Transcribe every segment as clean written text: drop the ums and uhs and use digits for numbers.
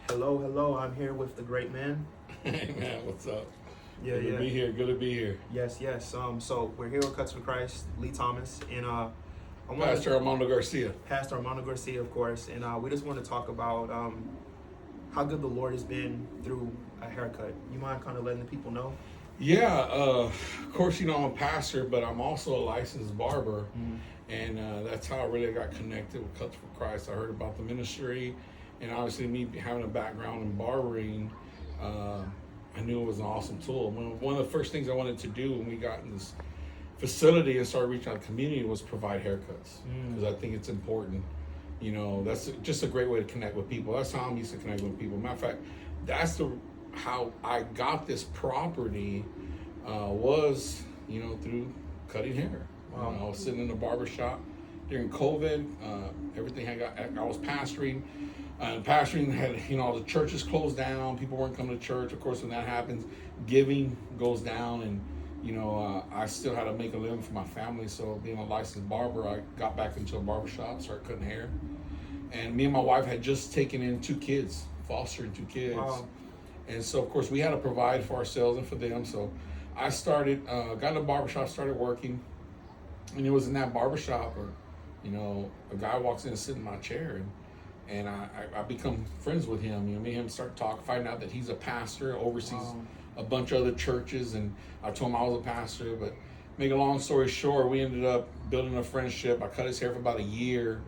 Hello, hello. I'm here with the great man. Hey man, what's up? Yeah, Good to yeah. be here. Good to be here. Yes, yes. So we're here with Cuts for Christ, Lee Thomas, and I want Pastor to Armando Garcia. Pastor Armando Garcia, of course, and we just want to talk about how good the Lord has been through a haircut. You mind kind of letting the people know? Yeah, of course, I'm a pastor, but I'm also a licensed barber. Mm. And that's how I really got connected with Cuts for Christ. I heard about the ministry, and obviously, me having a background in barbering, I knew it was an awesome tool. One of the first things I wanted to do when we got in this facility and started reaching out to the community was provide haircuts, because I think it's important. That's just a great way to connect with people. That's how I'm used to connecting with people. Matter of fact, that's how I got this property was through cutting hair. Wow. I was sitting in the barber shop during COVID. Everything I was pastoring. Pastoring had, the churches closed down. People weren't coming to church. Of course, when that happens, giving goes down, and I still had to make a living for my family. So, being a licensed barber, I got back into a barber shop, started cutting hair, and me and my wife had just taken in 2 kids, fostering 2 kids. Wow. And so, of course, we had to provide for ourselves and for them. So, I started, got in a barbershop, started working, and it was in that barbershop where, a guy walks in and sits in my chair, and I become friends with him. Me and him start talking, find out that he's a pastor, oversees a bunch of other churches, and I told him I was a pastor. But make a long story short, we ended up building a friendship. I cut his hair for about a year,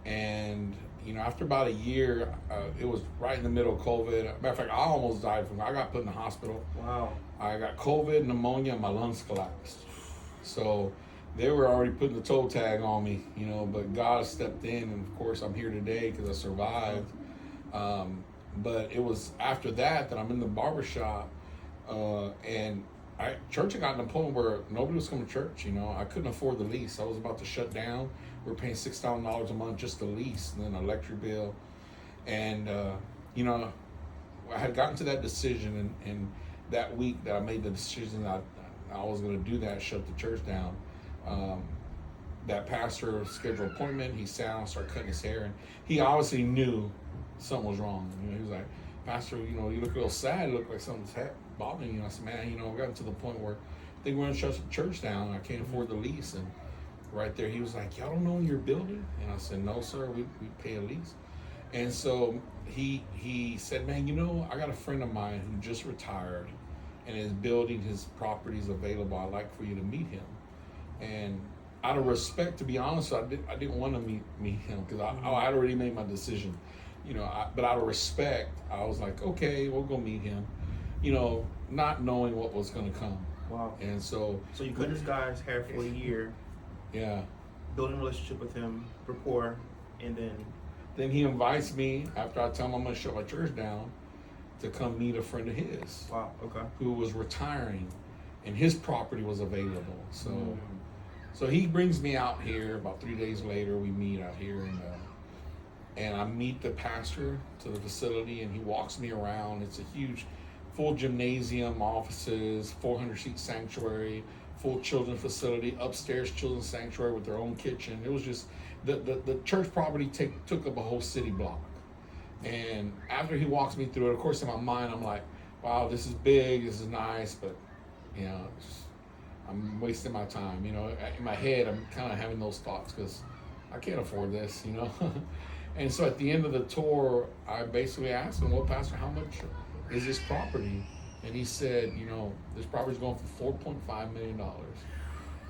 and after about a year, it was right in the middle of COVID. Matter of fact, I almost died I got put in the hospital. Wow. I got COVID, pneumonia, and my lungs collapsed. So they were already putting the toe tag on me, but God stepped in, and of course I'm here today because I survived. But it was after that I'm in the barbershop, and church had gotten to the point where nobody was coming to church. I couldn't afford the lease. I was about to shut down. We were paying $6,000 a month just the lease, and then an electric bill. And I had gotten to that decision, and that week that I made the decision that I was going to do that, shut the church down. That pastor scheduled an appointment. He sat down, started cutting his hair, and he obviously knew something was wrong. He was like, "Pastor, you look a little sad. You look like something's bothering you." I said, "Man, I've gotten to the point where I think we're going to shut the church down. I can't afford the lease." And right there, he was like, "Y'all don't own your building?" And I said, "No, sir. We pay a lease." And so he said, "Man, I got a friend of mine who just retired and is building his properties available. I'd like for you to meet him." And out of respect, to be honest, I didn't want to meet him because I had already made my decision, but out of respect, I was like, okay, we'll go meet him, not knowing what was going to come. Wow. And so you cut this guy's hair for a year, yeah, building a relationship with him, rapport, and then he invites me after I tell him I'm going to shut my church down to come meet a friend of his. wow. Okay. Who was retiring, and his property was available. So he brings me out here. About 3 days later, we meet out here, and I meet the pastor to the facility, and he walks me around. It's a huge, full gymnasium, offices, 400-seat sanctuary, full children's facility, upstairs children's sanctuary with their own kitchen. It was just the church property took up a whole city block. And after he walks me through it, of course, in my mind, I'm like, wow, this is big, this is nice, but I'm wasting my time. In my head, I'm kind of having those thoughts because I can't afford this, And so at the end of the tour, I basically asked him, well, Pastor, how much is this property? And he said, this property's going for $4.5 million.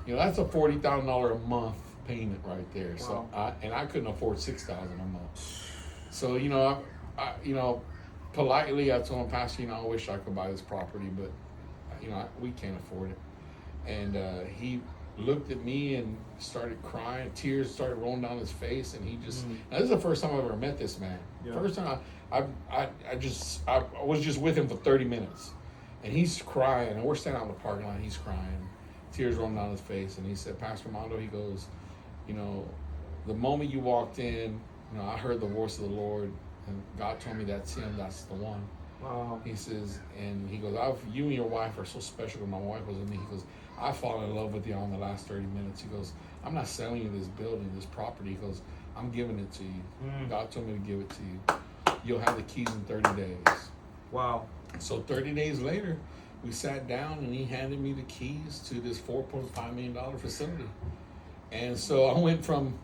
That's a $40,000 a month payment right there. Wow. So I couldn't afford $6,000 a month. So, I politely, I told him, Pastor, I wish I could buy this property, but, we can't afford it. And he looked at me and started crying. Tears started rolling down his face, and he just. Now, this is the first time I've ever met this man. Yeah. First time I was just with him for 30 minutes, and he's crying, and we're standing out in the parking lot. He's crying, tears rolling down his face, and he said, Pastor Armando, he goes, the moment you walked in, I heard the voice of the Lord, and God told me that's him, that's the one. Wow. He says, and he goes, you and your wife are so special. When my wife was with me, he goes, I fall in love with you on the last 30 minutes. He goes, I'm not selling you this building, this property. He goes, I'm giving it to you. God told me to give it to you. you'll have the keys in 30 days. Wow. So 30 days later, we sat down and he handed me the keys to this $4.5 million facility. And so I went from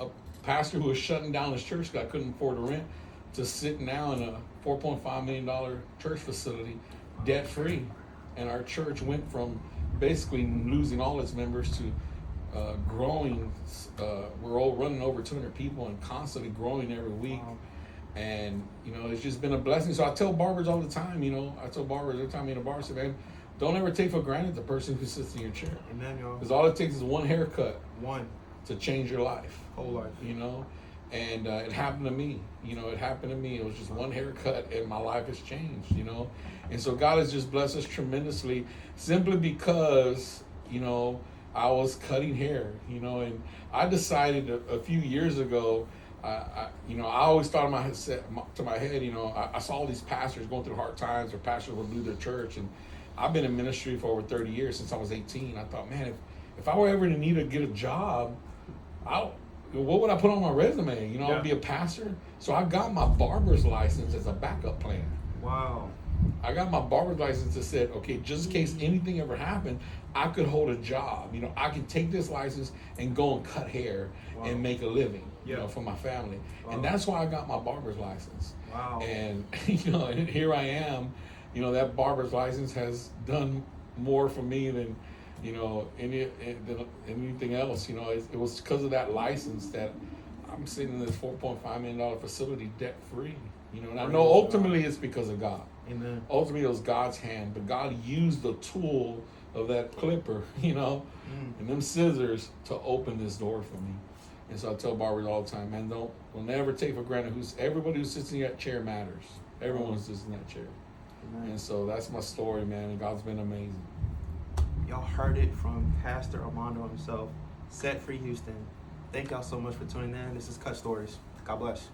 a pastor who was shutting down his church because I couldn't afford the rent to sitting now in a $4.5 million church facility, debt free. And our church went from basically losing all its members to growing. We're all running over 200 people and constantly growing every week. Wow. And, it's just been a blessing. So I tell barbers all the time, I tell barbers every time I'm in a bar, I say, man, don't ever take for granted the person who sits in your chair. Amen, y'all. Because all it takes is one haircut. One. To change your life. Whole life. And it happened to me. It happened to me. It was just one haircut and my life has changed, And so God has just blessed us tremendously simply because, I was cutting hair, and I decided a few years ago, I always thought to my head, I saw these pastors going through hard times, or pastors would lose their church, and I've been in ministry for over 30 years since I was 18. I thought, man, if I were ever to need to get a job, what would I put on my resume? I'd be a pastor. So I got my barber's license as a backup plan. Wow. I got my barber's license that said, okay, just in case anything ever happened, I could hold a job. I could take this license and go and cut hair and make a living, for my family. Wow. And that's why I got my barber's license. Wow. And, and here I am, that barber's license has done more for me than, anything else. It was because of that license that I'm sitting in this $4.5 million facility debt free. And I know ultimately it's because of God. Amen. Ultimately it was God's hand, but God used the tool of that clipper, and them scissors to open this door for me. And so I tell barbers all the time, man, don't never take for granted everybody who sits in that chair matters. Everyone who sits in that chair. Amen. And so that's my story, man, and God's been amazing. Y'all heard it from Pastor Armando himself, Set Free Houston. Thank y'all so much for tuning in. This is Cut Stories. God bless.